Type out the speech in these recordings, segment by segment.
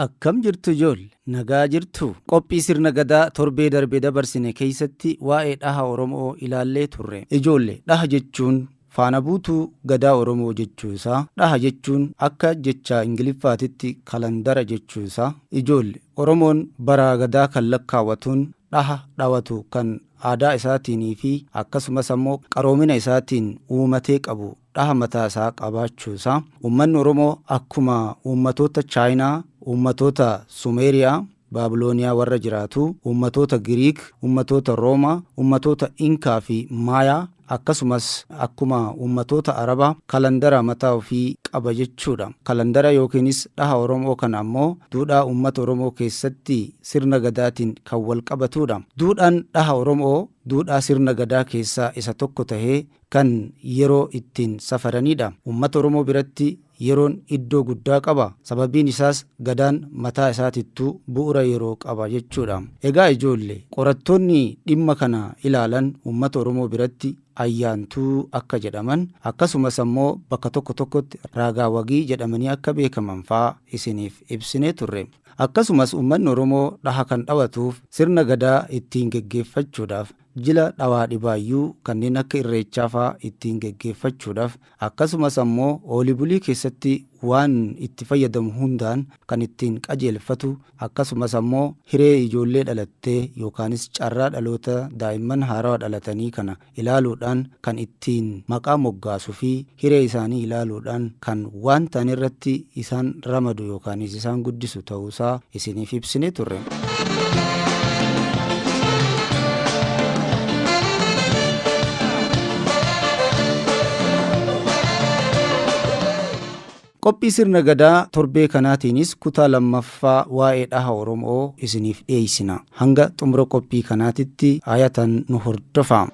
Akkam jirtu ijoollee nagaa jirtu qophii sirna gadaa torbee darbee dabarsine keessatti waa'ee dhaha Oromoo ilaallee turre. Ijoollee dhaha jechuun faana buutuu gadaa Oromoo jechuu isaa, dhaha jechuun akka jecha Ingiliffaatitti kalandara jechuu isaa. Ijoollee Oromoon bara gadaa kan lakkaawwatuun dhaha dhawatu kan aadaa isaatii fi akkasumas ammoo qaroomina isaatiin uumatee qabu dhaha mataa isaa qabaachuu isaa. Uummanni Oromoo akkuma uummatoota Chaayinaa, uummatoota Sumeeriyaa, Baabilooniyaa warra jiraatu, uummatoota Giriik, uummatoota Roomaa, uummatoota Inkaa fi Maayaa akkasumas akkuma uummatoota Arabaa kalandara mataa ofii qaba jechuudha. Kalandara yookiinis dhaha Oromoo kana ammoo duudhaa uummata Oromoo keessatti sirna gadaatiin kan wal qabatudha. Duudhaan dhaha Oromoo duudhaa sirna gadaa keessaa isa tokko tahee kan yeroo ittiin safaranidha. Uummata Oromoo biratti yeroon iddoo guddaa qaba. Sababiin isaas gadaan mataa isaatittuu bu'uura yeroo qaba jechuudha. Egaa ijoollee qorattoonni dhimma kana ilaalan uummata Oromoo biratti ayyaantuu akka jedhaman akkasumas ammoo bakka tokko tokkotti raagaa wagii jedhamanii akka beekaman fa'aa isiniif ibsinee turre. Akkasumas uummanni Oromoo dhaha kan dhawatuuf sirna gadaa ittiin geggeeffachuudhaaf jila dhawaa dhibaayyuu kanneen akka irreechaa fa'aa ittiin geggeeffachuudhaaf akkasumas ammoo oolii bulii keessatti waan itti fayyadamu hundaan kan ittiin qajeelfatu akkasumas ammoo hiree ijoollee dhalattee yookaanis carraa dhaloota daa'imman haarawaa dhalatanii kana ilaaluudhaan kan ittiin maqaa moggaasuu fi hiree isaanii ilaaluudhaan kan waan ta'an irratti isaan ramadu yookaanis isaan guddisu ta'uusaa isiniif ibsinee turre. Qophii sirna gadaa torbee kanaatiinis kutaa lammaffaa waa'ee dhaha Oromoo isiniif dhiyeessina. Hanga xumura qophii kanaatitti ayatan nu hordofaa.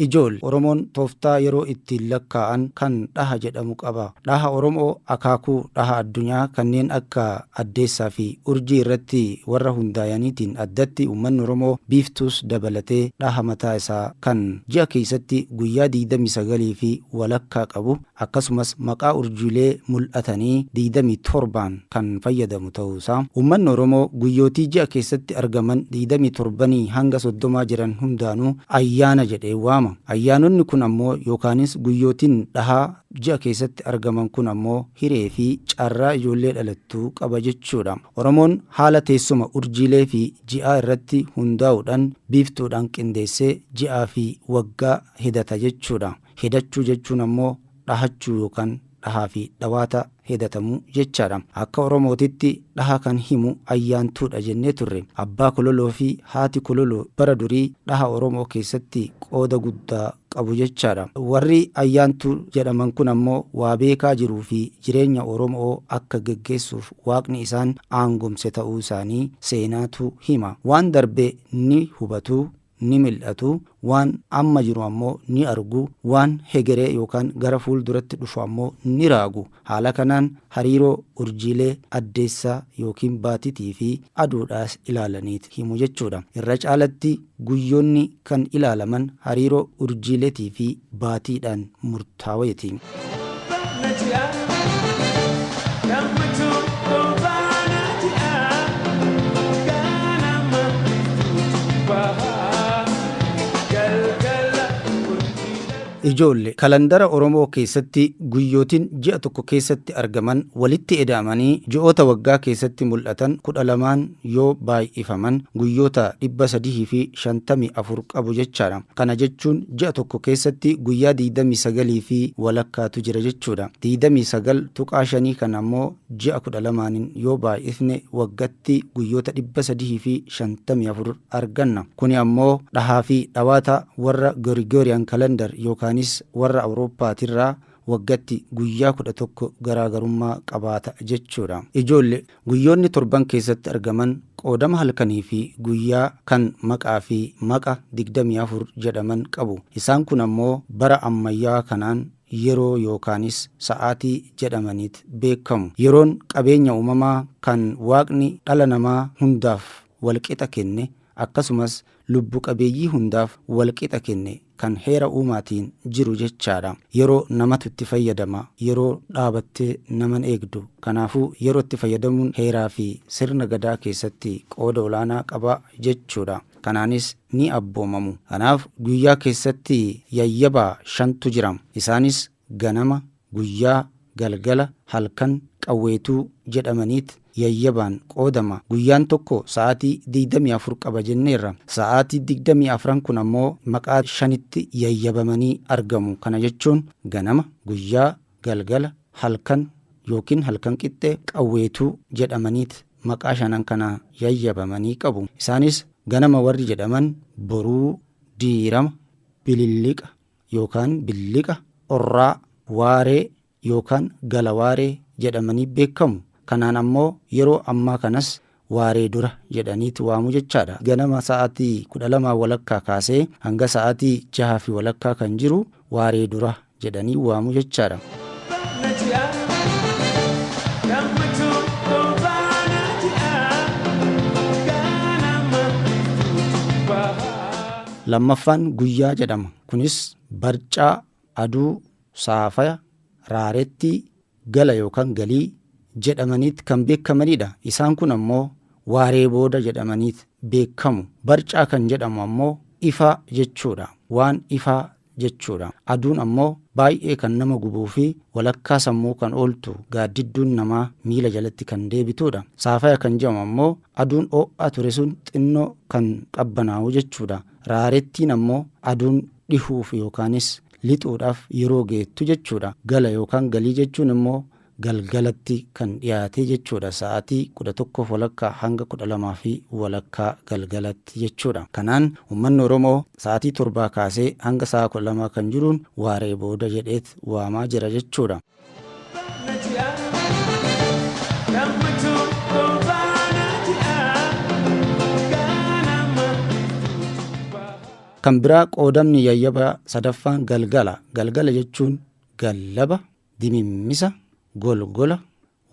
Ijoollee Oromoon tooftaa yeroo ittiin lakkaa'an kan dhaha jedhamu qaba. Dhaha Oromoo akaakuu dhaha addunyaa kanneen akka addeessaa fi urjii irratti warra hundaa'aniitiin addatti uummanni Oromoo biiftuus dabalatee dhaha mataa isaa kan ji'a keessatti guyyaa 29 fi walakkaa qabu akkasumas maqaa urjiilee mul'atanii 27 kan fayyadamu ta'uusaa. Uummanni Oromoo guyyootii ji'a keessatti argaman 27 hanga 30 jiran hundaanuu ayyaana jedhee waama. Ayyaanonni kun ammoo yookaanis guyyootiin dhahaa ji'a keessatti argaman kun ammoo hiree fi carraa ijoollee dhalattuu qaba jechuudha. Oromoon haala teessuma urjiilee fi ji'aa irratti hundaa'uudhaan biiftuudhaan qindeessee ji'aa fi waggaa hidata jechuudha. Hidachuu jechuun ammoo dhahachuu yookaan dhahaa fi dhawaata hidatamuu jechaadha. Akka Oromootitti dhaha kan himu ayyaantuudha jennee turre. Abbaa kololoo fi haati kololoo bara durii dhaha Oromoo keessatti qooda guddaa qabu jechaadha. Warri ayyaantuu jedhaman kun ammoo waa beekaa jiruu fi jireenya Oromoo akka geggeessuuf waaqni isaan aangomse ta'uu isaanii seenaatu hima. Waan darbe ni hubatu, ni mil'atu, waan amma jiru ammoo ni argu, waan hegeree yookaan gara fuulduratti dhufu ammoo ni raagu. Haala kanaan hariiroo urjiilee addeessaa yookiin baatitii fi aduudhaas ilaalaniit himu jechuudha. Irra caalatti guyyoonni kan ilaalaman hariiroo urjiileetii fi baatiidhaan murtaa'eeti. Ijoollee kalandara Oromoo keessatti guyyootiin ji'a tokko keessatti argaman walitti ida'amanii ji'oota waggaa keessatti mul'atan 12 yoo baay'ifaman guyyoota 354 qabu jechaadha. Kana jechuun ji'a tokko keessatti guyyaa 29 fi walakkaatu jira jechuudha. 29.5 kan ammoo ji'a 12 yoo baay'ifne waggatti guyyoota 354 arganna. Kuni ammoo dhahaa fi dhawaata warra Gregorian calendar yookaan warra Awurooppaatirraa waggatti guyyaa 11 garaagarummaa qabaata jechuudha. Ijoollee guyyoonni torban keessatti argaman qoodama halkanii fi guyyaa kan maqaa fi maqa 24 jedhaman qabu. Isaan kun ammoo bara ammayyaa kanaan yeroo yookaanis sa'aatii jedhamaniit beekamu. Yeroon qabeenya uumamaa kan waaqni dhala namaa hundaaf walqixa kenne akkasumas lubbu qabeeyyii hundaaf walqixa kenne kan heera uumaatiin jiru jechaadha. Yeroo namatu itti fayyadama, yeroo dhaabattee naman eegdu. Kanaafuu yeroo itti fayyadamuun heeraa fi sirna gadaa keessatti qooda olaanaa qaba jechuudha. Kanaanis ni abboomamu. Kanaaf guyyaa keessatti yayyabaa 5tu jira. Isaanis ganama, guyyaa, galgala, halkan, qawweetuu jedhamaniit yayyabaan qoodama. Guyyaan tokko sa'aatii 24 qaba jenneerra. Sa'aatii 24 kun ammoo maqaa 5tti yayyabamanii argamu. Kana jechuun ganama, guyyaa, galgala, halkan yookiin halkan qixxee, qawweetuu jedhamaniit maqaa 5 kana yayyabamanii qabu. Isaanis ganama warri jedhaman boruu, diirama, bililliqa yookaan billiqa, orraa, waaree yookaan galawaaree jedhamanii beekamu. Kanaan ammoo yeroo ammaa kanas waaree dura jedhaniitu waamu jechaadha. Ganama sa'aatii 12 walakkaa kaasee hanga sa'aatii 6 walakkaa kan jiru waaree dura jedhanii waamu jechaadha. Lammaffaan guyyaa jedhama. Kunis barcaa, aduu, saafaya, raarettii, gala yookaan galii jedhamaniit kan beekamanidha. Isaan kun ammoo waaree booda jedhamaniit beekamu. Barcaa kan jedhamu ammoo ifaa jechuudha. Waan ifaa jechuudha. Aduun ammoo baay'ee kan nama gubuu fi walakkaa sammuu kan ooltu, gaaddidduun namaa miila jalatti kan deebitudha. Saafaya kan jedhamu ammoo aduun ho'aa ture sun xinnoo kan qabbanaa'u jechuudha. Raarettiin ammoo aduun dhihuuf yookaanis lixuudhaaf yeroo geettu jechuudha. Gala yookaan galii jechuun immoo galgalatti kan dhiyaate jechuudha. Sa'aatii 11 walakkaa hanga 12 walakkaa galgalatti jechuudha. Kanaan uummanni Oromoo sa'aatii 7 kaasee hanga sa'a 12 kan jiruun waaree booda jedheet waamaa jira jechuudha. Kan biraa qoodamni yayyaba sadaffaan galgala. Galgala jechuun gallaba, dimimmisa, golgola,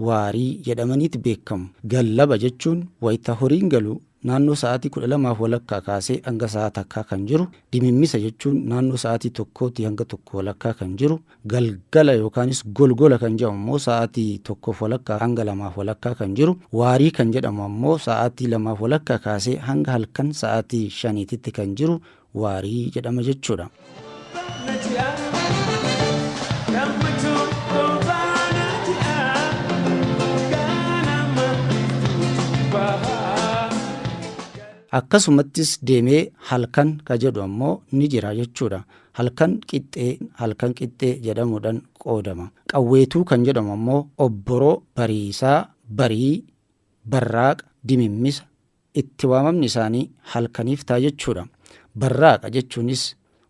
waarii jedhamaniiti beekamu. Gallaba jechuun wayita horiin galu naannoo sa'aatii 12 walakkaa kaasee hanga sa'a takkaa kan jiru. Dimimmisa jechuun naannoo sa'aatii 1 hanga 1 walakkaa kan jiru. Galgala yookaanis golgola kan jedhamu ammoo sa'aatii 1 walakkaa hanga 2 walakkaa kan jiru. Waarii kan jedhamu ammoo sa'aatii 2 walakkaa kaasee hanga halkan sa'aatii 5tti kan jiru waarii jedhama jechuudha. Akkasumattis deemee halkan ka jedhu ammoo ni jira jechuudha. Halkan qixxee jedhamuudhaan qoodama. Qawweetuu kan jedhamu ammoo obboroo, bariisaa, barii, barraaqa, dimimmisa itti waamamni isaanii halkaniif ta'a jechuudha. Barraaqa jechuunis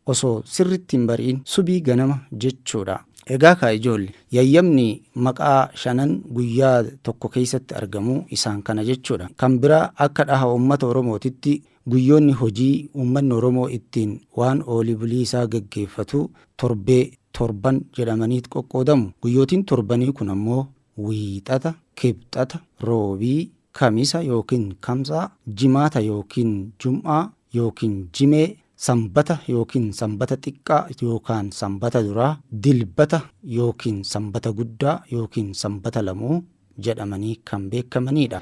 osoo sirritti hin bari'in subii ganama jechuudha. Egaa kaa ijoollee yayyabni maqaa 5 guyyaa tokko keessatti argamu isaan kana jechuudha. Kan biraa akka dhaha uummata Oromootitti guyyoonni hojii uummanni Oromoo ittiin waan oolii bulii isaa gaggeeffatu torban jedhamaniit qoqqoodamu. Guyyootiin torbanii kun ammoo wiixata, kibxata, roobii, kamisa yookiin kamsaa, jimaata yookiin jum'aa yookiin jimee, sanbata yookiin sanbata xiqqaa yookaan sanbata duraa, dilbata yookiin sanbata guddaa yookiin sanbata lamuu jedhamanii kan beekamanidha.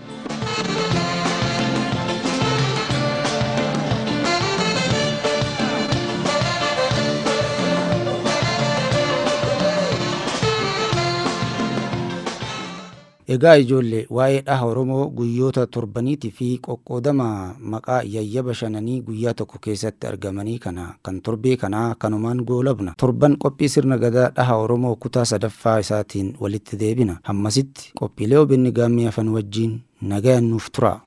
Egaa ijoollee waa'ee dhaha Oromoo guyyoota torbaniitii fi qoqqoodama maqaa yayyaba 5 guyyaa tokko keessatti argamanii kana kan torbee kanaa kanumaan goolabna. Torban qophii sirna gadaa dhaha Oromoo kutaa 3ffaa isaatiin walitti deebina. Hammasitti qophiilee OBN Gaammee Afaan wajjin nagayaan nuuf tura.